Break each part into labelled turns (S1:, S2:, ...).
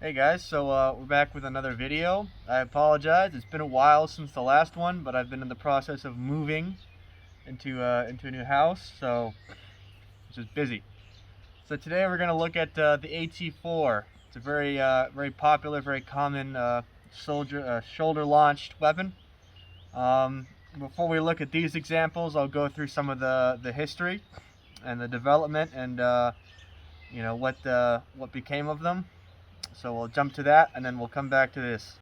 S1: Hey guys, so we're back with another video. I apologize, it's been a while since the last one, but I've been in the process of moving into a new house, so it's just busy. So today we're going to look at the AT4. It's a very popular, very common shoulder-launched weapon. Before we look at these examples, I'll go through some of the history and the development and what became of them. So we'll jump to that, and then we'll come back to this.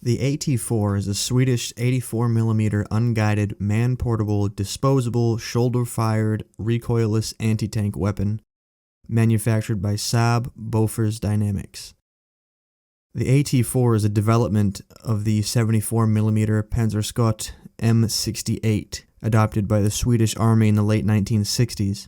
S2: The AT4 is a Swedish 84mm unguided, man-portable, disposable, shoulder-fired, recoilless anti-tank weapon, manufactured by Saab Bofors Dynamics. The AT4 is a development of the 74mm Panzerskott M68, adopted by the Swedish Army in the late 1960s.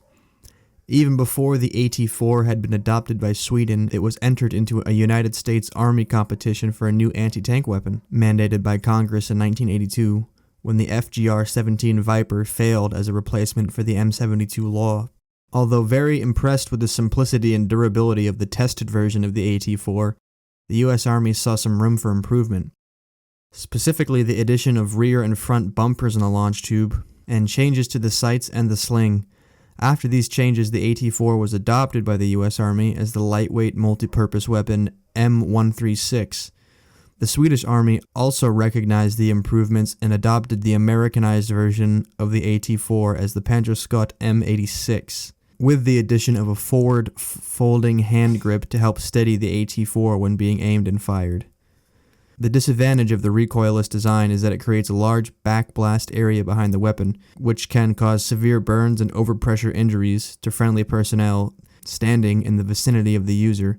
S2: Even before the AT4 had been adopted by Sweden, it was entered into a United States Army competition for a new anti-tank weapon, mandated by Congress in 1982, when the FGR-17 Viper failed as a replacement for the M72 Law. Although very impressed with the simplicity and durability of the tested version of the AT4, the U.S. Army saw some room for improvement. Specifically, the addition of rear and front bumpers in the launch tube, and changes to the sights and the sling. After these changes, the AT4 was adopted by the U.S. Army as the lightweight multi-purpose weapon M136. The Swedish Army also recognized the improvements and adopted the Americanized version of the AT4 as the Panzerskott M86, with the addition of a forward folding hand grip to help steady the AT4 when being aimed and fired. The disadvantage of the recoilless design is that it creates a large backblast area behind the weapon, which can cause severe burns and overpressure injuries to friendly personnel standing in the vicinity of the user,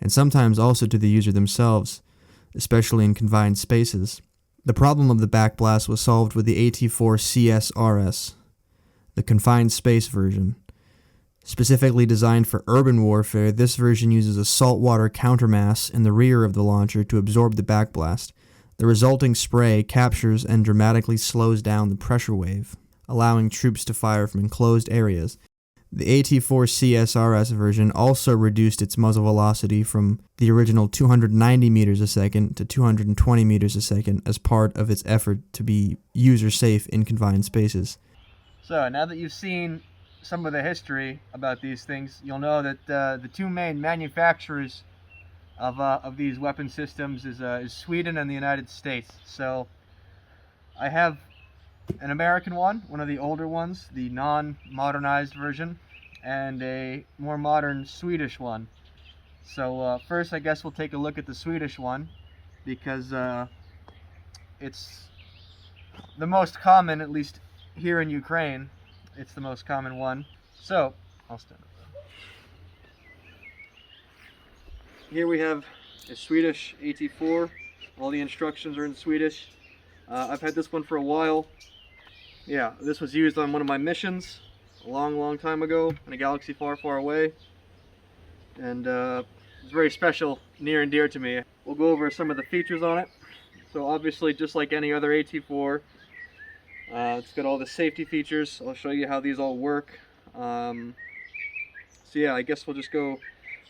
S2: and sometimes also to the user themselves, especially in confined spaces. The problem of the backblast was solved with the AT4 CSRS, the confined space version. Specifically designed for urban warfare, this version uses a saltwater countermass in the rear of the launcher to absorb the backblast. The resulting spray captures and dramatically slows down the pressure wave, allowing troops to fire from enclosed areas. The AT4 CSRS version also reduced its muzzle velocity from the original 290 meters a second to 220 meters a second as part of its effort to be user-safe in confined spaces.
S1: So now that you've seen some of the history about these things, you'll know that the two main manufacturers of these weapon systems is Sweden and the United States. So I have an American one of the older ones, the non-modernized version, and a more modern Swedish one. So first I guess we'll take a look at the Swedish one, because it's the most common, at least here in Ukraine. It's the most common one. So, I'll stand up. Here we have a Swedish AT4. All the instructions are in Swedish. I've had this one for a while. Yeah, this was used on one of my missions a long time ago in a galaxy far away. And it's very special, near and dear to me. We'll go over some of the features on it. So obviously, just like any other AT4, it's got all the safety features. I'll show you how these all work. So yeah, I guess we'll just go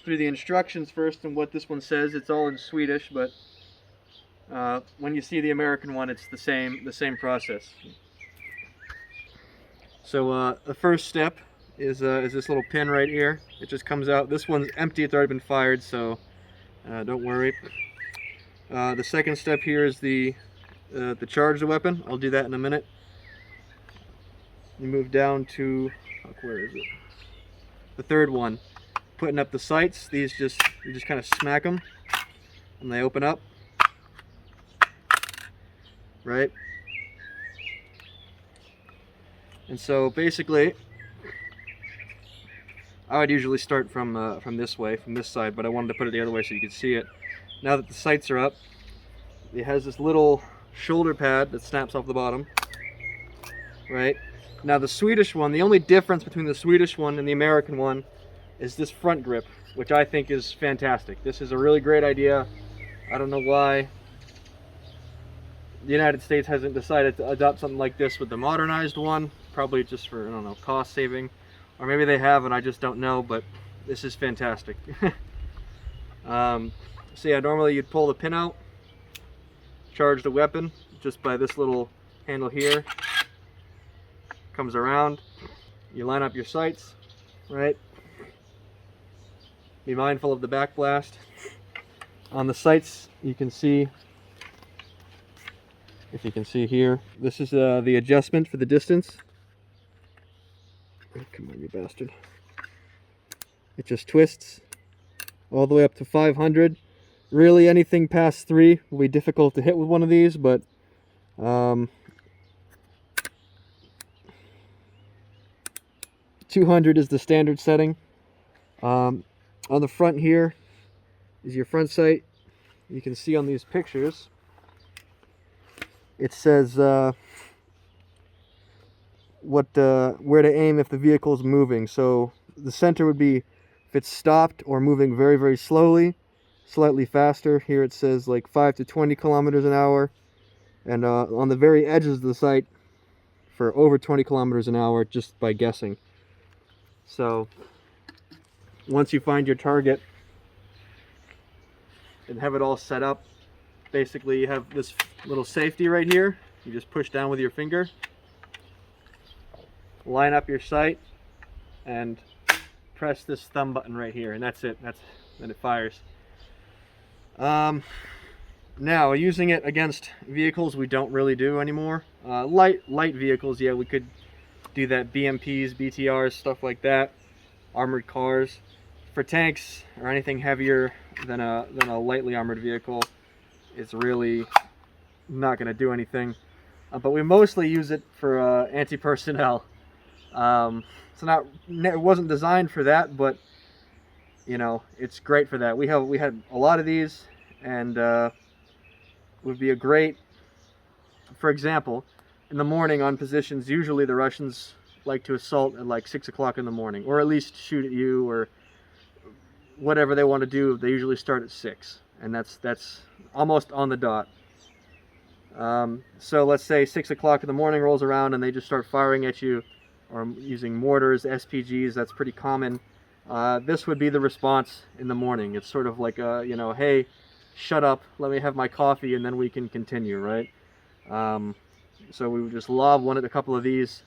S1: through the instructions first and what this one says. It's all in Swedish, but when you see the American one, it's the same process. So the first step is this little pin right here. It just comes out. This one's empty. It's already been fired, so don't worry. The second step here is the charge the weapon. I'll do that in a minute. You move down to, where is it? The third one, putting up the sights. These you just kind of smack them, and they open up, right? And so basically, I would usually start from this way, from this side, but I wanted to put it the other way so you could see it. Now that the sights are up, it has this little shoulder pad that snaps off the bottom, right? Now the Swedish one, the only difference between the Swedish one and the American one is this front grip, which I think is fantastic. This is a really great idea. I don't know why the United States hasn't decided to adopt something like this with the modernized one. Probably just for, I don't know, cost saving. Or maybe they have and I just don't know, but this is fantastic. So yeah, normally you'd pull the pin out, charge the weapon just by this little handle here. Comes around, you line up your sights, right? Be mindful of the backblast. On the sights, you can see, if you can see here, this is the adjustment for the distance. Oh, come on, you bastard. It just twists all the way up to 500. Really, anything past 3 will be difficult to hit with one of these, but 200 is the standard setting. On the front here is your front sight. You can see on these pictures, it says where to aim if the vehicle is moving. So the center would be if it's stopped or moving very, very slowly, slightly faster. Here it says like 5 to 20 kilometers an hour. And on the very edges of the sight for over 20 kilometers an hour, just by guessing. So once you find your target and have it all set up, basically you have this little safety right here. You just push down with your finger, line up your sight, and press this thumb button right here, and that's it. Then it fires. Now, using it against vehicles we don't really do anymore. Light vehicles, yeah, we could do that. BMPs, BTRs, stuff like that. Armored cars. For tanks or anything heavier than a lightly armored vehicle, it's really not going to do anything. But we mostly use it for anti-personnel. It wasn't designed for that, but you know, it's great for that. We had a lot of these, and would be a great, for example, in the morning on positions. Usually the Russians like to assault at like 6 o'clock in the morning, or at least shoot at you, or whatever they want to do. They usually start at 6, and that's almost on the dot. So let's say 6 o'clock in the morning rolls around and they just start firing at you, or using mortars, SPGs. That's pretty common. This would be the response in the morning. It's sort of like a, you know, hey, shut up, let me have my coffee, and then we can continue, right? So we would just lob a couple of these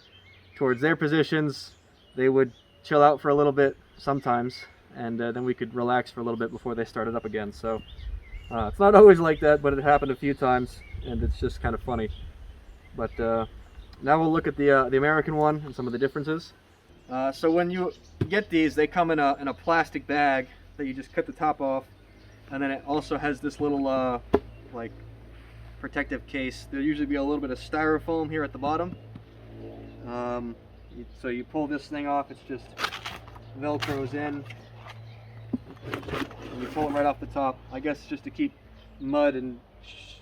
S1: towards their positions. They would chill out for a little bit sometimes, and then we could relax for a little bit before they started up again. So it's not always like that, but it happened a few times, and it's just kind of funny. But now we'll look at the American one and some of the differences. So when you get these, they come in a plastic bag that you just cut the top off, and then it also has this little like protective case. There'll usually be a little bit of styrofoam here at the bottom. So you pull this thing off, it's just velcros in, and you pull it right off the top. I guess just to keep mud and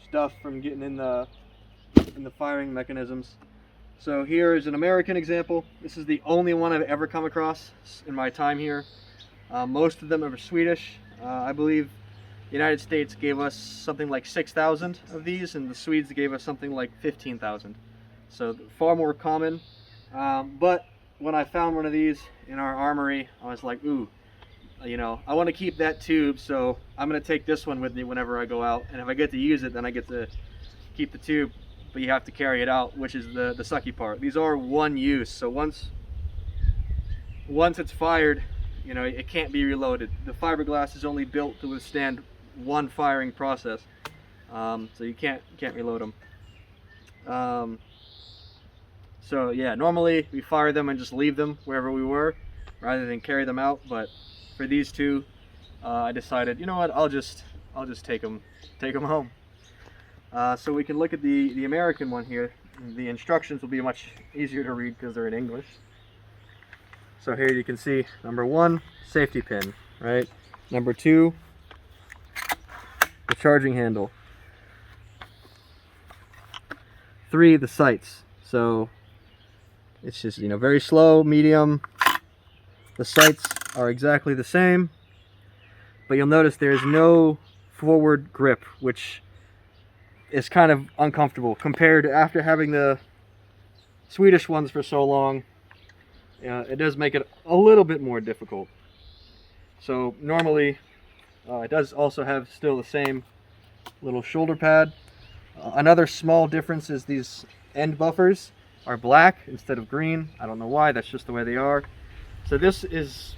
S1: stuff from getting in the firing mechanisms. So here is an American example. This is the only one I've ever come across in my time here. Most of them are Swedish. I believe the United States gave us something like 6,000 of these, and the Swedes gave us something like 15,000. So far more common. But when I found one of these in our armory, I was like, ooh, you know, I want to keep that tube, so I'm going to take this one with me whenever I go out. And if I get to use it, then I get to keep the tube. But you have to carry it out, which is the sucky part. These are one use, so once it's fired, you know, it can't be reloaded. The fiberglass is only built to withstand one firing process, so you can't reload them. So yeah, normally we fire them and just leave them wherever we were, rather than carry them out. But for these two, I decided, you know what, I'll just take them home. So we can look at the American one here. The instructions will be much easier to read because they're in English. So here you can see number 1, safety pin, right? Number 2, the charging handle. 3, the sights. So it's just, you know, very slow, medium. The sights are exactly the same, but you'll notice there's no forward grip, which is kind of uncomfortable compared to after having the Swedish ones for so long. It does make it a little bit more difficult. So normally It does also have still the same little shoulder pad. Another small difference is these end buffers are black instead of green. I don't know why, that's just the way they are. So this is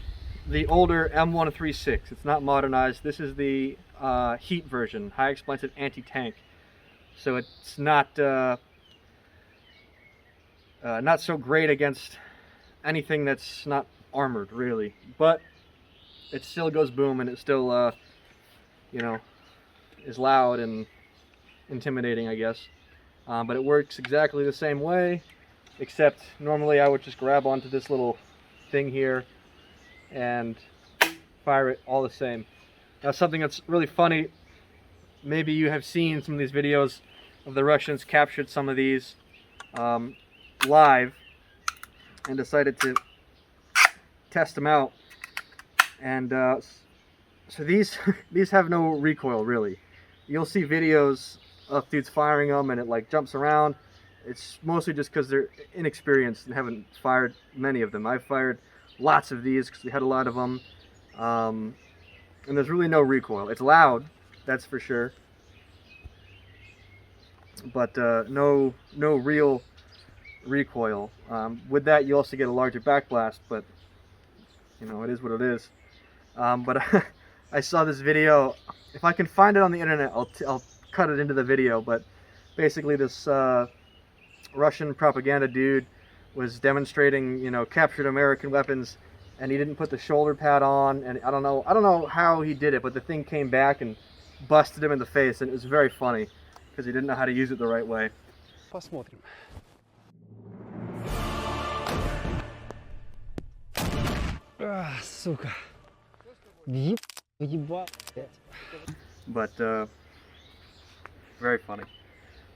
S1: the older M136. It's not modernized. This is the heat version, high explosive anti-tank. So it's not so great against anything that's not armored, really. But it still goes boom, and it still, you know, is loud and intimidating, I guess. But it works exactly the same way, except normally I would just grab onto this little thing here and fire it all the same. Now, something that's really funny, maybe you have seen some of these videos of the Russians captured some of these live and decided to test them out. And so these these have no recoil, really. You'll see videos of dudes firing them and it like jumps around. It's mostly just because they're inexperienced and haven't fired many of them. I've fired lots of these because we had a lot of them, and there's really no recoil. It's loud, that's for sure, but no real recoil. With that, you also get a larger backblast, but you know, it is what it is. But I saw this video. If I can find it on the internet, I'll cut it into the video. But basically, this Russian propaganda dude was demonstrating, you know, captured American weapons, and he didn't put the shoulder pad on. And I don't know how he did it, but the thing came back and busted him in the face, and it was very funny because he didn't know how to use it the right way.
S3: Посмотрим. Сука. Ебать.
S1: But very funny.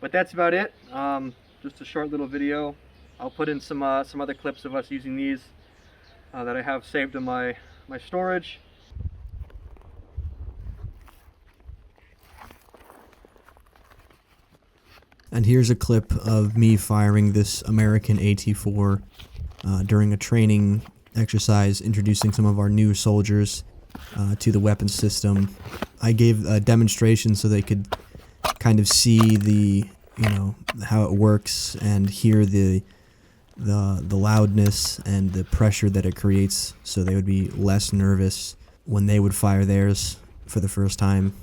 S1: But that's about it. Just a short little video. I'll put in some other clips of us using these that I have saved in my storage.
S2: And here's a clip of me firing this American AT4 during a training exercise introducing some of our new soldiers to the weapon system. I gave a demonstration so they could kind of see the, you know, how it works and hear the loudness and the pressure that it creates, so they would be less nervous when they would fire theirs for the first time.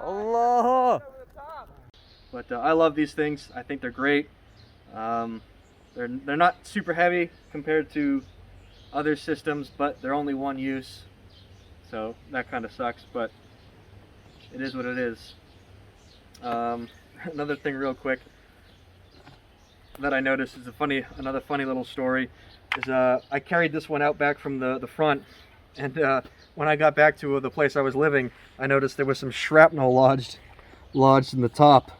S3: Allah!
S1: But I love these things. I think they're great. They're not super heavy compared to other systems, but they're only one use, so that kind of sucks. But it is what it is. Another thing, real quick, that I noticed is another funny little story. Is I carried this one out back from the front, and when I got back to the place I was living, I noticed there was some shrapnel lodged in the top,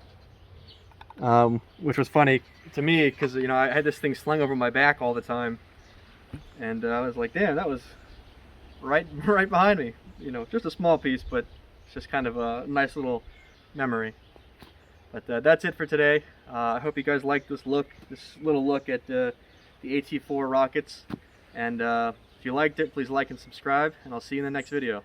S1: which was funny to me because, you know, I had this thing slung over my back all the time, and I was like, damn, that was right behind me. You know, just a small piece, but it's just kind of a nice little memory. But that's it for today. I hope you guys liked this little look at the AT4 rockets. And if you liked it, please like and subscribe, and I'll see you in the next video.